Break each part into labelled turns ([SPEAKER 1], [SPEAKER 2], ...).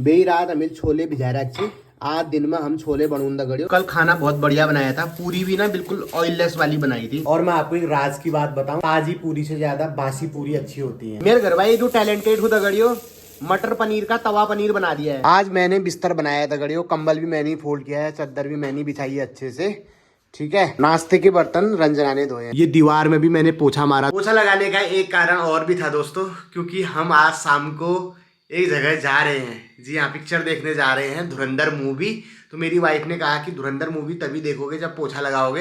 [SPEAKER 1] बेही रात हमें छोले भिजा रखे। आज दिन में हम छोले बनून दगड़ियो। कल खाना बहुत बढ़िया बनाया था, पूरी भी ना बिल्कुल ऑयललेस वाली बनाई थी। और मैं आपको एक राज की बात बताऊं, ताजी पूरी से ज्यादा बासी पूरी अच्छी होती है। मेरे घर भाई जो टैलेंटेड हूँ दगड़ियो, मटर पनीर का तवा पनीर बना दिया है। आज मैंने बिस्तर बनाया है दगड़ियो, कंबल भी मैंने ही फोल्ड किया है, चादर भी मैंने बिछाई है अच्छे से। ठीक है, नाश्ते के बर्तन रंजना ने धोए हैं। ये दीवार में भी मैंने पोछा मारा। पोछा लगाने का एक कारण और भी था दोस्तों, क्योंकि हम आज शाम को एक जगह जा रहे हैं। जी हाँ, पिक्चर देखने जा रहे हैं, धुरंधर मूवी। तो मेरी वाइफ ने कहा कि धुरंधर मूवी तभी देखोगे जब पोछा लगाओगे।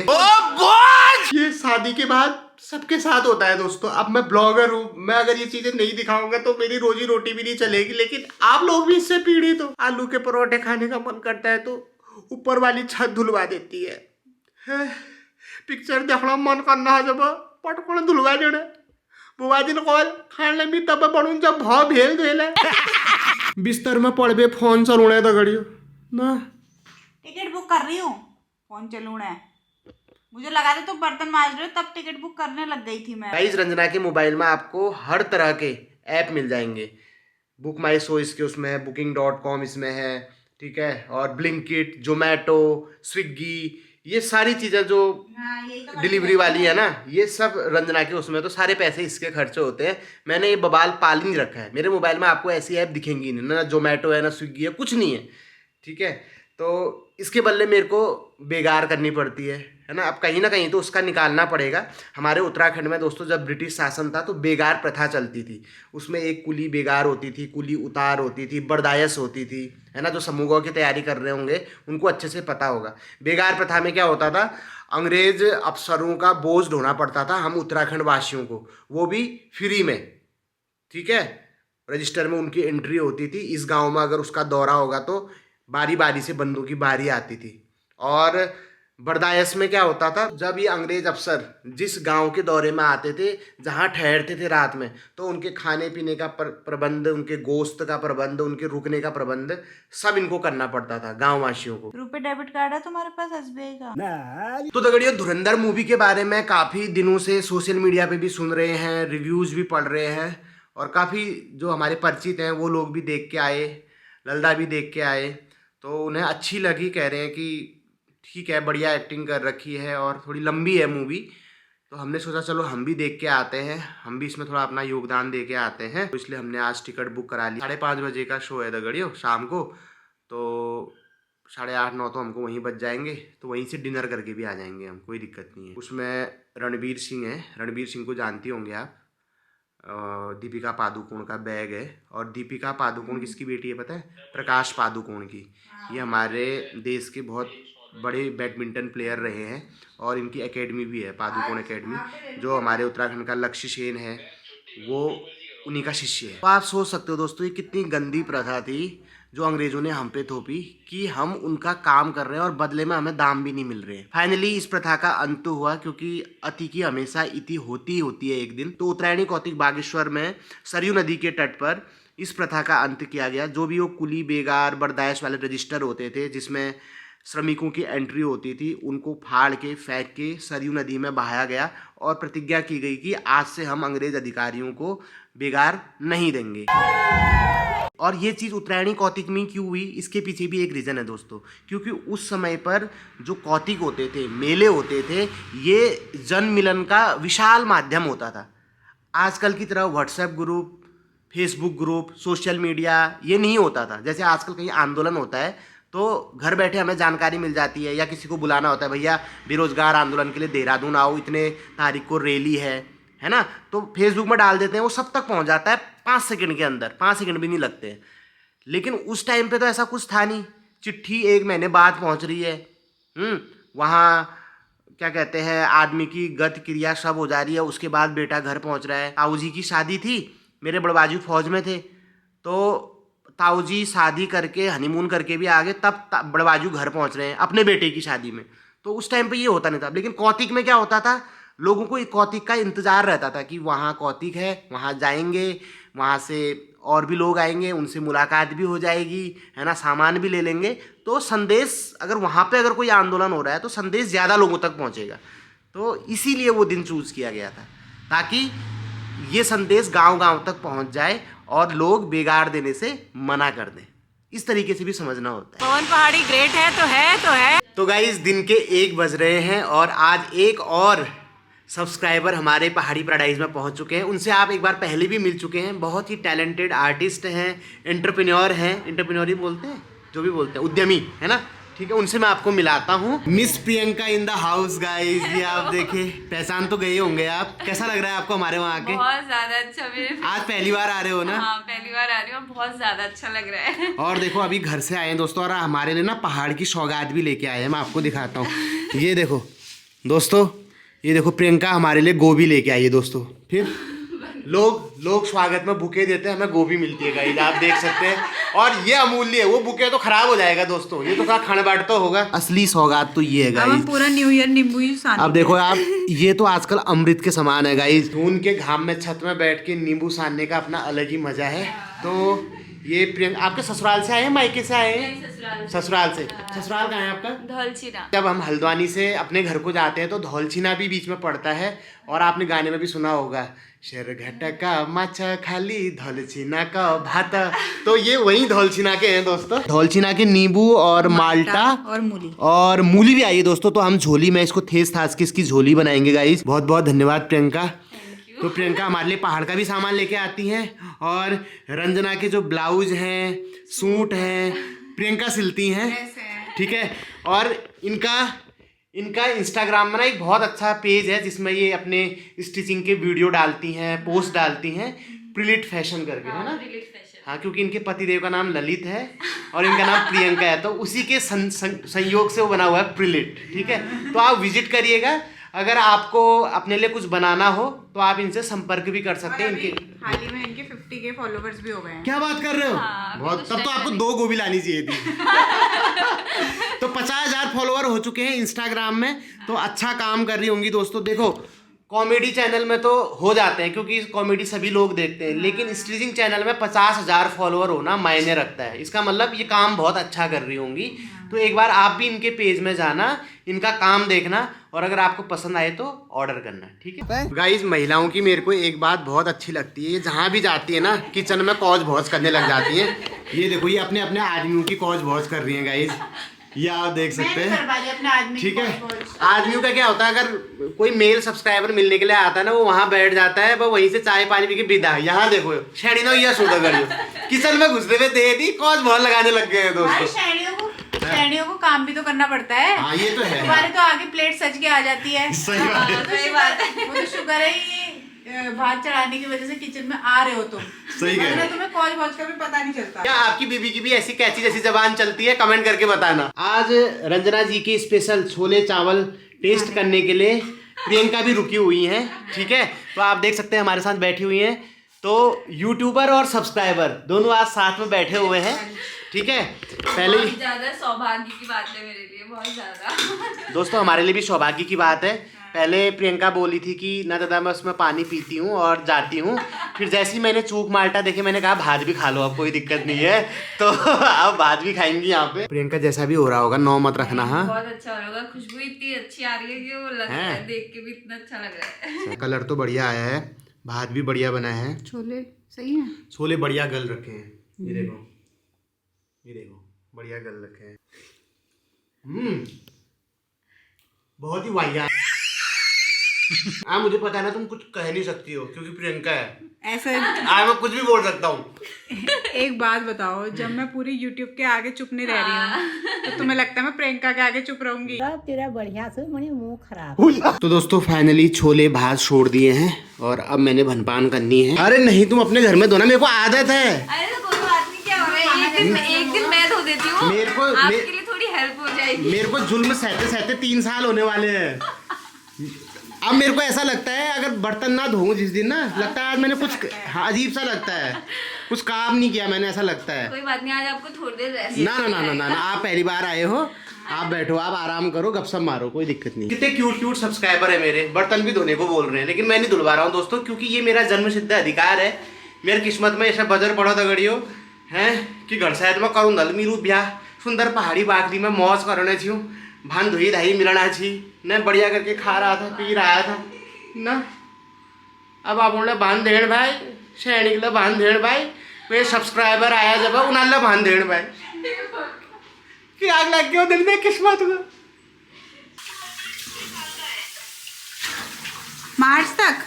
[SPEAKER 1] ये शादी के बाद सबके साथ होता है दोस्तों। अब मैं ब्लॉगर हूँ, मैं अगर ये चीजें नहीं दिखाऊंगा तो मेरी रोजी रोटी भी नहीं चलेगी। लेकिन आप लोग भी इससे पीड़ित हो। आलू के परोठे खाने का मन करता है तो ऊपर वाली छत धुलवा देती है। पिक्चर देखना मन करना है जब पटकन धुलवा देने बुआ जी ने कॉल खाने में तब पढ़ूं जब भाव भेल देले। बिस्तर में पड़बे फोन चलूने दगड़ियो ना।
[SPEAKER 2] टिकट बुक कर रही हूँ, फोन चलूना है। मुझे लगा था तो बर्तन मांज रहे हो, तब टिकट बुक करने लग गई थी मैं।
[SPEAKER 1] गाइस, रंजना के मोबाइल में आपको हर तरह के ऐप मिल जाएंगे। बुक माई शो इसके उसमें है, booking.com इसमें है, ठीक है, और ब्लिंकिट, जोमेटो, स्विगी, ये सारी चीजें जो डिलीवरी वाली है ना, ये सब रंजना के उसमें। तो सारे पैसे इसके खर्चे होते हैं। मैंने ये बवाल पाल नहीं रखा है। मेरे मोबाइल में आपको ऐसी ऐप दिखेंगी नहीं, ना जोमेटो है ना स्विगी है, कुछ नहीं है। ठीक है, तो इसके बदले मेरे को बेगार करनी पड़ती है ना। अब कहीं ना कहीं तो उसका निकालना पड़ेगा। हमारे उत्तराखंड में दोस्तों जब ब्रिटिश शासन था तो बेगार प्रथा चलती थी। उसमें एक कुली बेगार होती थी, कुली उतार होती थी, बर्दायस होती थी, है ना। जो समूहों की तैयारी कर रहे होंगे उनको अच्छे से पता होगा। बेगार प्रथा में क्या होता था, अंग्रेज अफसरों का बोझ ढोना पड़ता था हम उत्तराखंड वासियों को, वो भी फ्री में। ठीक है, रजिस्टर में उनकी एंट्री होती थी। इस गांव में अगर उसका दौरा होगा तो बारी बारी से बंदों की बारी आती थी। और बर्दायस में क्या होता था, जब ये अंग्रेज अफसर जिस गांव के दौरे में आते थे, जहां ठहरते थे रात में, तो उनके खाने पीने का प्रबंध, उनके गोश्त का प्रबंध, उनके रुकने का प्रबंध सब इनको करना पड़ता था गाँव वासियों को।
[SPEAKER 2] रुपए डेबिट कार्ड है तुम्हारे पास एसबीआई का?
[SPEAKER 1] तो दगड़ियों, धुरंधर मूवी के बारे में काफ़ी दिनों से सोशल मीडिया पे भी सुन रहे हैं, रिव्यूज़ भी पढ़ रहे हैं, और काफ़ी जो हमारे परिचित हैं वो लोग भी देख के आए, ललदा भी देख के आए, तो उन्हें अच्छी लगी। कह रहे हैं कि ठीक है, बढ़िया एक्टिंग कर रखी है और थोड़ी लंबी है मूवी। तो हमने सोचा चलो हम भी देख के आते हैं, हम भी इसमें थोड़ा अपना योगदान दे के आते हैं। तो इसलिए हमने आज टिकट बुक करा ली। 5:30 बजे का शो है दगड़ियों शाम को, तो 8:30-9 तो हमको वहीं बच जाएंगे। तो वहीं से डिनर करके भी आ जाएंगे हम, कोई दिक्कत नहीं है। उसमें रणवीर सिंह है, रणवीर सिंह को जानती होंगे आप। दीपिका पादुकोण का बैग है। और दीपिका पादुकोण किसकी बेटी है पता है? प्रकाश पादुकोण की। ये हमारे देश के बहुत बड़े बैडमिंटन प्लेयर रहे हैं, और इनकी एकेडमी भी है, पादुकोण एकेडमी। जो हमारे उत्तराखंड का लक्ष्य सेन है वो उन्हीं का शिष्य है। तो आप सोच सकते हो दोस्तों, ये कितनी गंदी प्रथा थी जो अंग्रेजों ने हम पे थोपी, कि हम उनका काम कर रहे हैं और बदले में हमें दाम भी नहीं मिल रहे हैं। फाइनली इस प्रथा का अंत हुआ, क्योंकि अति की हमेशा इति होती होती है एक दिन। तो उत्तरायणी कौतिक बागेश्वर में सरयू नदी के तट पर इस प्रथा का अंत किया गया। जो भी वो कुली, बेगार, बर्दायश वाले रजिस्टर होते थे जिसमें श्रमिकों की एंट्री होती थी, उनको फाड़ के फेंक के सरयू नदी में बहाया गया, और प्रतिज्ञा की गई कि आज से हम अंग्रेज अधिकारियों को बेगार नहीं देंगे। और ये चीज़ उत्तरायणी कौतिक में क्यों हुई, इसके पीछे भी एक रीज़न है दोस्तों। क्योंकि उस समय पर जो कौतिक होते थे, मेले होते थे, ये जन मिलन का विशाल माध्यम होता था। आजकल की तरह WhatsApp group, Facebook group, social media ये नहीं होता था। जैसे आजकल कहीं आंदोलन होता है तो घर बैठे हमें जानकारी मिल जाती है, या किसी को बुलाना होता है, भैया बेरोजगार आंदोलन के लिए देहरादून आओ, इतने तारीख को रैली है ना, तो फेसबुक में डाल देते हैं, वो सब तक पहुंच जाता है 5 सेकंड के अंदर, 5 सेकंड भी नहीं लगते हैं। लेकिन उस टाइम पे तो ऐसा कुछ था नहीं। चिट्ठी 1 महीने बाद पहुंच रही है, वहाँ क्या कहते हैं, आदमी की गति क्रिया सब हो जा रही है, उसके बाद बेटा घर पहुंच रहा है। ताऊ जी की शादी थी, मेरे बड़बाजू फौज में थे, तो ताऊ जी शादी करके हनीमून करके भी आ गए, तब बड़बाजू घर पहुंच रहे हैं अपने बेटे की शादी में। तो उस टाइम पे ये होता नहीं था। लेकिन कौतिक में क्या होता था, लोगों को कौतिक का इंतजार रहता था कि वहाँ कौतिक है, वहाँ जाएंगे, वहाँ से और भी लोग आएंगे, उनसे मुलाकात भी हो जाएगी, है ना, सामान भी ले लेंगे। तो संदेश, अगर वहाँ पे अगर कोई आंदोलन हो रहा है तो संदेश ज़्यादा लोगों तक पहुँचेगा। तो इसीलिए वो दिन चूज़ किया गया था, ताकि ये संदेश गांव-गांव तक पहुंच जाए और लोग बेगार देने से मना कर दें। इस तरीके से भी समझना होता है।
[SPEAKER 2] पवन पहाड़ी ग्रेट है तो है तो है।
[SPEAKER 1] तो गाइस दिन के 1 बज रहे हैं और आज एक और सब्सक्राइबर हमारे पहाड़ी पैराडाइज में पहुंच चुके हैं। उनसे आप एक बार पहले भी मिल चुके हैं। बहुत ही टैलेंटेड आर्टिस्ट हैं, एंटरप्रेन्योर हैं, एंटरप्रेन्योर ही बोलते हैं, जो भी बोलते हैं, उद्यमी है ना, ठीक है। उनसे मैं आपको मिलाता हूँ। Miss Priyanka in the house guys, ये आप देखें, पहचान तो गए होंगे आप। कैसा लग रहा है आपको हमारे वहाँ आके?
[SPEAKER 3] बहुत ज्यादा अच्छा। मेरे
[SPEAKER 1] आज पहली बार आ रहे हो ना?
[SPEAKER 3] हाँ, पहली बार आ रही हूँ, बहुत ज्यादा अच्छा लग रहा है।
[SPEAKER 1] और देखो अभी घर से आए हैं दोस्तों, और हमारे लिए ना पहाड़ की सौगात भी लेके आए हैं। मैं आपको दिखाता हूँ। ये देखो दोस्तों, ये देखो प्रियंका हमारे लिए गोभी लेके आई है दोस्तों। फिर लोग स्वागत में बुके देते हैं, हमें गोभी मिलती है गाइस, आप देख सकते हैं। और ये अमूल्य है, वो बुके तो खराब हो जाएगा दोस्तों, ये तो थोड़ा खाने बाट तो होगा। असली सौगात तो ये है
[SPEAKER 2] अब हम
[SPEAKER 1] गाइस।
[SPEAKER 2] पूरा न्यू ईयर नींबू ही सानी।
[SPEAKER 1] अब देखो आप, ये तो आजकल अमृत के समान है गाइस। धून के घाम में छत में बैठ के नींबू सानने का अपना अलग ही मजा है। तो ये प्रियंका, आपके ससुराल से आए हैं, मायके से आए हैं? ससुराल से। ससुराल कहाँ है आपका?
[SPEAKER 3] धौलछिना।
[SPEAKER 1] जब हम हल्द्वानी से अपने घर को जाते हैं तो धौलछिना भी बीच में पड़ता है। और आपने गाने में भी सुना होगा, शेरघाट का माछा खाली धौलछिना का भात। तो ये वही धौलछिना के हैं दोस्तों। धौलछिना के नींबू और माल्टा और मूली भी आई है दोस्तों। तो हम झोली में इसको ठेस थास के इसकी झोली बनाएंगे गाइस। बहुत बहुत धन्यवाद प्रियंका। तो प्रियंका हमारे लिए पहाड़ का भी सामान लेके आती हैं, और रंजना के जो ब्लाउज हैं, सूट हैं, प्रियंका सिलती हैं, ठीक है। और इनका इंस्टाग्राम में ना एक बहुत अच्छा पेज है जिसमें ये अपने स्टिचिंग के वीडियो डालती हैं, पोस्ट डालती हैं, प्रिलिट फैशन करके, है ना? हाँ, क्योंकि इनके पतिदेव का नाम ललित है और इनका नाम प्रियंका है, तो उसी के संयोग से वो बना हुआ है प्रिलिट, ठीक है। तो आप विजिट करिएगा। अगर आपको अपने लिए कुछ बनाना हो तो आप इनसे संपर्क भी कर सकते हैं। इनके
[SPEAKER 2] हाल ही में इनके 50K फॉलोवर्स भी हो गए हैं।
[SPEAKER 1] क्या बात कर रहे हो?
[SPEAKER 3] हाँ,
[SPEAKER 1] बहुत। तब तो आपको 2 गोभी लानी चाहिए थी। तो 50,000 फॉलोवर हो चुके हैं इंस्टाग्राम में। तो अच्छा काम कर रही होंगी दोस्तों। देखो कॉमेडी चैनल में तो हो जाते हैं क्योंकि कॉमेडी सभी लोग देखते हैं, लेकिन स्टिचिंग चैनल में 50,000 फॉलोवर होना मायने रखता है। इसका मतलब ये काम बहुत अच्छा कर रही होंगी। तो एक बार आप भी इनके पेज में जाना, इनका काम देखना, और अगर आपको पसंद आए तो ऑर्डर करना, ठीक है। गाइस महिलाओं की मेरे को एक बात बहुत अच्छी लगती है, ये जहाँ भी जाती है ना किचन में कौज भौज करने लग जाती है। ये देखो, ये अपने अपने आदमियों की कौज भौज कर रही है गाइस, ये आप देख सकते हैं, ठीक है। आदमियों का क्या होता है, अगर कोई मेल सब्सक्राइबर मिलने के लिए आता है ना, वो वहाँ बैठ जाता है, वो वहीं से चाय पानी पी के विदा। यहाँ देखो शैणी ना ये सुधा करियो, किचन में घुसते हुए दे दी, कौज भौज लगाने लग गए हैं दोस्तों।
[SPEAKER 2] शैणियों को काम भी तो करना पड़ता है।
[SPEAKER 1] हाँ, ये तो है।
[SPEAKER 2] तुम्हारे तो आगे प्लेट सज के आ जाती है।
[SPEAKER 1] सही बात है।
[SPEAKER 3] सही बात है।
[SPEAKER 2] वो तो शुक्र है ये भात चढ़ाने की वजह से किचन में आ रहे हो तुम।
[SPEAKER 1] सही कह रहे हो।
[SPEAKER 2] तुम्हें कॉल वॉच का भी पता नहीं चलता।
[SPEAKER 1] क्या आपकी बीबी की भी ऐसी कैची जैसी जबान चलती है? कमेंट करके बताना। आज रंजना जी की स्पेशल छोले चावल टेस्ट करने के लिए प्रियंका भी रुकी हुई हैं, ठीक है। तो आप देख सकते हैं हमारे साथ बैठी हुई हैं। तो यूट्यूबर और सब्सक्राइबर दोनों आज साथ में बैठे हुए हैं, ठीक है। पहले
[SPEAKER 3] बहुत ज्यादा सौभाग्य की बात है मेरे लिए, बहुत ज्यादा।
[SPEAKER 1] दोस्तों हमारे लिए भी सौभाग्य की बात है। पहले प्रियंका बोली थी कि ना दादा मैं उसमें पानी पीती हूँ और जाती हूँ, फिर जैसे ही मैंने चूक माल्टा देखे मैंने कहा भात भी खा लो, अब कोई दिक्कत नहीं है। तो अब भात भी खाएंगी यहाँ पे। प्रियंका जैसा भी हो रहा होगा, 9 मत रखना। हाँ,
[SPEAKER 3] बहुत अच्छा हो रहा, खुशबू इतनी अच्छी आ रही है कि वो लग रहा है, देख के भी इतना अच्छा लग रहा है।
[SPEAKER 1] कलर तो बढ़िया आया है, भात भी बढ़िया बना है,
[SPEAKER 2] छोले सही है,
[SPEAKER 1] छोले बढ़िया गल रखे हैं। ये देखो, ये देखो बढ़िया गल रखे हैं। बहुत ही वाहियात। हाँ मुझे पता है ना, तुम कुछ कह नहीं सकती हो क्योंकि प्रियंका है।
[SPEAKER 2] ऐसा
[SPEAKER 1] आज मैं कुछ भी बोल सकता हूँ।
[SPEAKER 2] एक बात बताओ, जब मैं पूरी YouTube के आगे चुप नहीं रह रही हूँ तो तुम्हें लगता है मैं प्रियंका के आगे चुप रहूंगी?
[SPEAKER 4] तेरा बढ़िया से मुझे मुंह खराब।
[SPEAKER 1] तो दोस्तों फाइनली छोले भात छोड़ दिए हैं और अब मैंने भनपान करनी है। अरे नहीं, तुम अपने घर में धोना, मेरे को आदत है।
[SPEAKER 3] अरे तो कोई बात नहीं, क्या हो रहा है, एक दिन मैं धो देती हूँ, आपके लिए थोड़ी हेल्प हो जाएगी।
[SPEAKER 1] मेरे को जुल्म सहते सहते 3 साल होने वाले हैं। अब मेरे को ऐसा लगता है अगर बर्तन ना धोऊं जिस दिन ना, लगता है आज मैंने कुछ अजीब सा लगता है, कुछ काम नहीं किया मैंने, ऐसा लगता है।
[SPEAKER 3] कोई बात नहीं, आज आपको थोड़ी देर रेस्ट।
[SPEAKER 1] ना ना ना ना ना, आप पहली बार आए हो, आप बैठो, आप आराम करो, गपशप मारो, कोई दिक्कत नहीं। कितने क्यूट सब्सक्राइबर है मेरे, बर्तन भी धोने को बोल रहे हैं, लेकिन मैं नहीं धुलवा रहा हूँ दोस्तों, क्योंकि ये मेरा जन्मसिद्ध अधिकार है। मेरी किस्मत में ऐसा बजर पड़ो दगड़ियो हैं कि घर शायद मैं करूँ दल मीरू ब्याह सुंदर पहाड़ी बागली में मौज करने छी, भान धोई धाई मिलना छी न, बढ़िया करके खा रहा था, पी रहा था ना। अब आप बोले बांध देण भाई, शैणी के लिए बांध देण भाई, कोई सब्सक्राइबर आया जब उन्हें भान देने भाई कि आग लग गया दिल में किस्मत को
[SPEAKER 2] मार्च तक।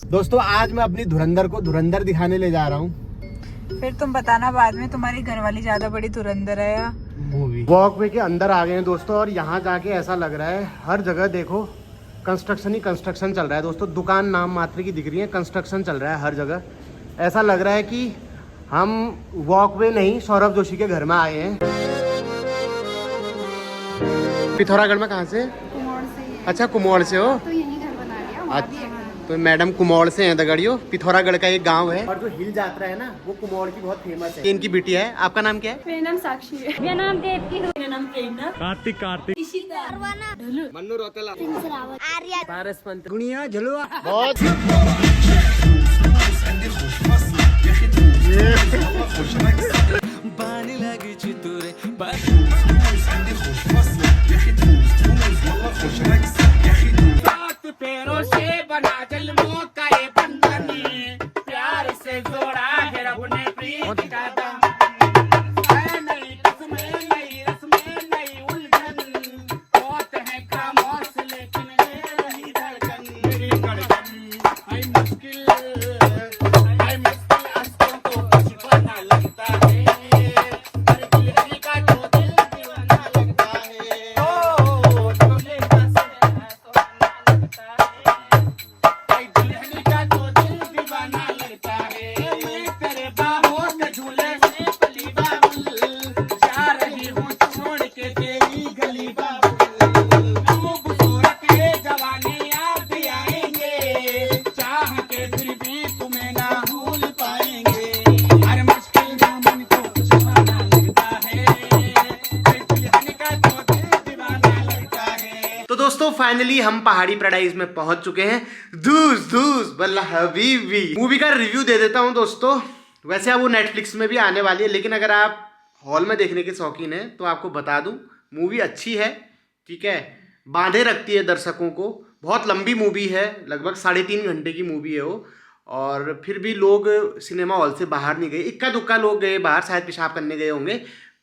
[SPEAKER 1] दोस्तों आज मैं अपनी धुरंधर को धुरंधर दिखाने ले जा रहा हूँ।
[SPEAKER 2] फिर तुम बताना बाद में तुम्हारी घरवाली ज्यादा बड़ी धुरंधर है या
[SPEAKER 1] मूवी। वॉकवे के अंदर आ गए हैं दोस्तों और यहाँ जाके ऐसा लग रहा है हर जगह देखो कंस्ट्रक्शन ही कंस्ट्रक्शन चल रहा है दोस्तों। दुकान नाम मात्र की दिख रही है, कंस्ट्रक्शन चल रहा है हर जगह। ऐसा लग रहा है कि हम वॉकवे नहीं सौरभ जोशी के घर में आए हैं। पिथौरागढ़ में कहाँ से?
[SPEAKER 3] कुमार से।
[SPEAKER 1] अच्छा कुमार से हो
[SPEAKER 3] तो यही घर बना लिया।
[SPEAKER 1] अच्छा तो मैडम कुमार से हैं दगड़ियो। पिथौरागढ़ का एक गांव है और जो हिल यात्रा है ना वो कुमार की बहुत फेमस है। इनकी बिटिया है। आपका नाम क्या है?
[SPEAKER 3] मेरा नाम साक्षी है।
[SPEAKER 4] मेरा नाम देवकी है। मेरा नाम प्रेरणा।
[SPEAKER 5] कार्तिक कार्तिक
[SPEAKER 1] मन्नू रोतेला
[SPEAKER 4] आर्या
[SPEAKER 1] पारस पंत गुनिया झलुआ बहुत
[SPEAKER 5] पैरों से बना जल का ये बंधन प्यार से जोड़ा है रब ने प्रीत का दम नई रस्में नई रस्में नई उलझन होते हैं खामोश लेकिन नहीं धड़कन मेरी धड़कन आई मुश्किल अस्तों को कुछ पता लगता है हर दिल का तो दिल दीवाना लगता है ओ दिल का
[SPEAKER 1] दोस्तों फाइनली हम पहाड़ी पैराडाइज में पहुंच चुके हैं। धूस धूस बल्ला हबीबी मूवी का रिव्यू दे देता हूं दोस्तों। वैसे अब वो नेटफ्लिक्स में भी आने वाली है लेकिन अगर आप हॉल में देखने के शौकीन हैं तो आपको बता दूं मूवी अच्छी है, ठीक है, बांधे रखती है दर्शकों को। बहुत लंबी मूवी है, लगभग 3.5 घंटे की मूवी है वो। और फिर भी लोग सिनेमा हॉल से बाहर नहीं गए। इक्का दुक्का लोग गए बाहर, शायद पेशाब करने गए होंगे,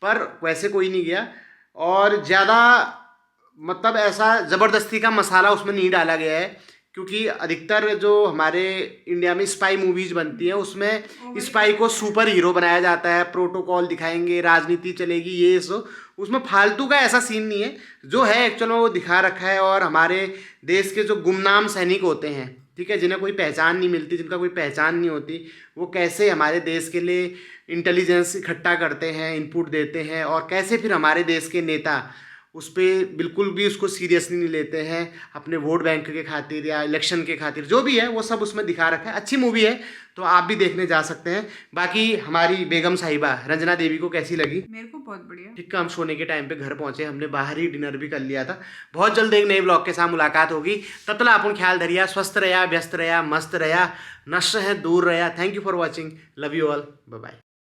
[SPEAKER 1] पर वैसे कोई नहीं गया। और ज़्यादा मतलब ऐसा ज़बरदस्ती का मसाला उसमें नहीं डाला गया है क्योंकि अधिकतर जो हमारे इंडिया में स्पाई मूवीज़ बनती हैं उसमें स्पाई को सुपर हीरो बनाया जाता है, प्रोटोकॉल दिखाएंगे, राजनीति चलेगी, ये सो। उसमें फालतू का ऐसा सीन नहीं है। जो है एक्चुअल में वो दिखा रखा है। और हमारे देश के जो गुमनाम सैनिक होते हैं, ठीक है, जिन्हें कोई पहचान नहीं मिलती, जिनका कोई पहचान नहीं होती, वो कैसे हमारे देश के लिए इंटेलिजेंस इकट्ठा करते हैं, इनपुट देते हैं, और कैसे फिर हमारे देश के नेता उस पर बिल्कुल भी उसको सीरियसली नहीं लेते हैं अपने वोट बैंक के खातिर या इलेक्शन के खातिर, जो भी है वो सब उसमें दिखा रखा है। अच्छी मूवी है तो आप भी देखने जा सकते हैं। बाकी हमारी बेगम साहिबा रंजना देवी को कैसी लगी?
[SPEAKER 2] मेरे को बहुत बढ़िया।
[SPEAKER 1] ठीक है, हम सोने के टाइम पे घर पहुंचे, हमने बाहर ही डिनर भी कर लिया था। बहुत जल्द एक नए ब्लॉग के साथ मुलाकात होगी। तब तक अपन ख्याल धरिया, स्वस्थ रहा, व्यस्त रहा, मस्त रहा, नशे है दूर रहा। Thank you for watching, love you all, bye bye.